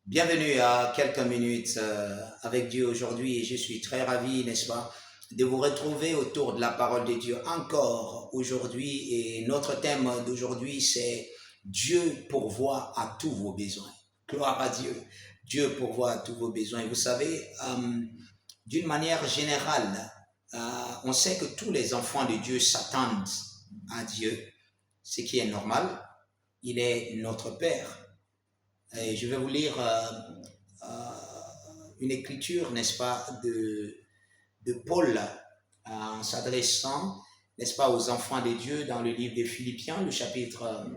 Bienvenue à quelques minutes avec Dieu aujourd'hui et je suis très ravi, n'est-ce pas, de vous retrouver autour de la parole de Dieu encore aujourd'hui et notre thème d'aujourd'hui c'est Dieu pourvoit à tous vos besoins. Gloire à Dieu. Dieu pourvoit à tous vos besoins. Et vous savez, d'une manière générale, on sait que tous les enfants de Dieu s'attendent à Dieu, ce qui est normal. Il est notre Père. Et je vais vous lire une écriture, n'est-ce pas, de Paul en s'adressant, n'est-ce pas, aux enfants de Dieu dans le livre des Philippiens, le chapitre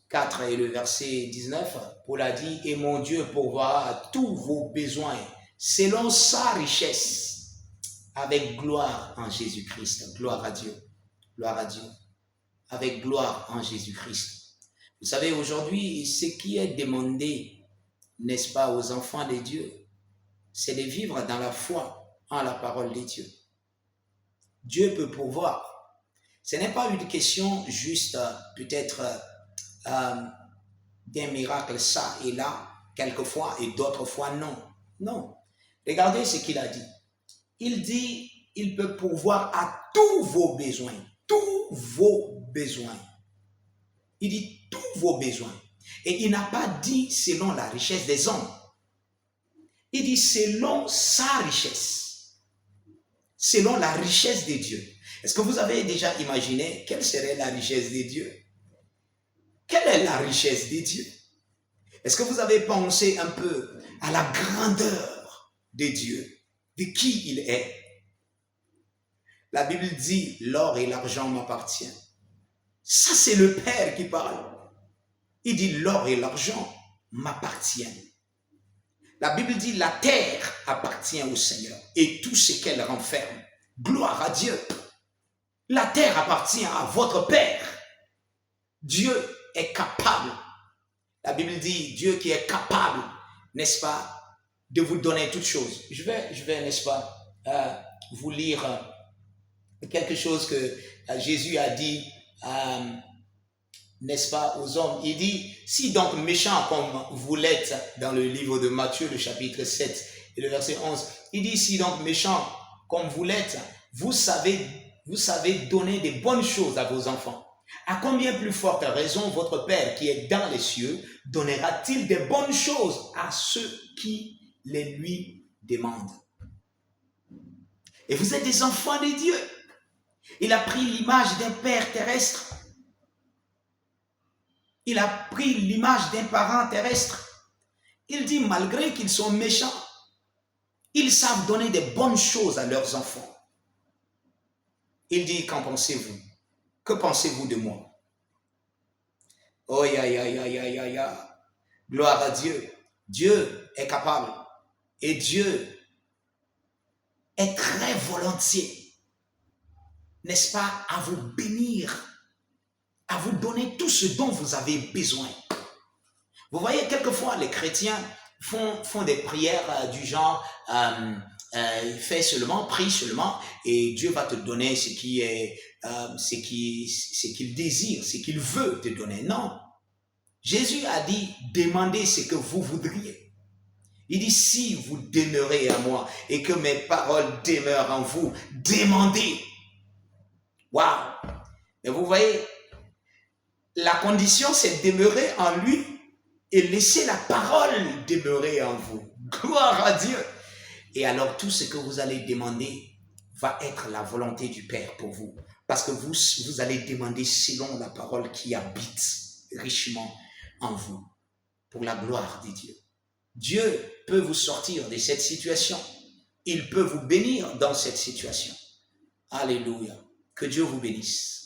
4 et le verset 19. Paul a dit, « Et mon Dieu pourvoira à tous vos besoins selon sa richesse avec gloire en Jésus-Christ. » Gloire à Dieu. Gloire à Dieu. Avec gloire en Jésus-Christ. Vous savez, aujourd'hui, ce qui est demandé, n'est-ce pas, aux enfants de Dieu, c'est de vivre dans la foi en la parole de Dieu. Dieu peut pourvoir. Ce n'est pas une question juste peut-être d'un miracle ça et là, quelquefois et d'autres fois non. Non. Regardez ce qu'il a dit. Il dit, il peut pourvoir à tous vos besoins. Tous vos besoins. Il dit tous vos besoins. Et il n'a pas dit selon la richesse des hommes. Il dit selon sa richesse. Selon la richesse de Dieu. Est-ce que vous avez déjà imaginé quelle serait la richesse de Dieu? Quelle est la richesse de Dieu? Est-ce que vous avez pensé un peu à la grandeur de Dieu, de qui il est? La Bible dit, l'or et l'argent m'appartiennent. Ça, c'est le Père qui parle. Il dit, l'or et l'argent m'appartiennent. La Bible dit, la terre appartient au Seigneur et tout ce qu'elle renferme. Gloire à Dieu. La terre appartient à votre Père. Dieu est capable. La Bible dit, Dieu qui est capable, n'est-ce pas, de vous donner toutes choses. Je vais n'est-ce pas, vous lire quelque chose que Jésus a dit, n'est-ce pas, aux hommes. Il dit, si donc méchants comme vous l'êtes, dans le livre de Matthieu, le chapitre 7 et le verset 11, il dit, si donc méchants comme vous l'êtes, vous savez donner des bonnes choses à vos enfants. À combien plus forte raison votre Père qui est dans les cieux donnera-t-il des bonnes choses à ceux qui les lui demandent? Et vous êtes des enfants de Dieu. Il a pris l'image d'un père terrestre. Il a pris l'image d'un parent terrestre. Il dit, malgré qu'ils sont méchants, ils savent donner des bonnes choses à leurs enfants. Il dit, qu'en pensez-vous? Que pensez-vous de moi? Oh, ya. Gloire à Dieu. Dieu est capable. Et Dieu est très volontiers, n'est-ce pas, à vous bénir, à vous donner tout ce dont vous avez besoin. Vous voyez, quelquefois, les chrétiens font des prières du genre, fais seulement, prie seulement, et Dieu va te donner ce qu'il désire, ce qu'il veut te donner. Non. Jésus a dit, demandez ce que vous voudriez. Il dit, si vous demeurez à moi et que mes paroles demeurent en vous, demandez. Waouh! Mais vous voyez, la condition, c'est demeurer en lui et laisser la parole demeurer en vous. Gloire à Dieu! Et alors, tout ce que vous allez demander va être la volonté du Père pour vous. Parce que vous allez demander selon la parole qui habite richement en vous, pour la gloire de Dieu. Dieu peut vous sortir de cette situation. Il peut vous bénir dans cette situation. Alléluia. Que Dieu vous bénisse.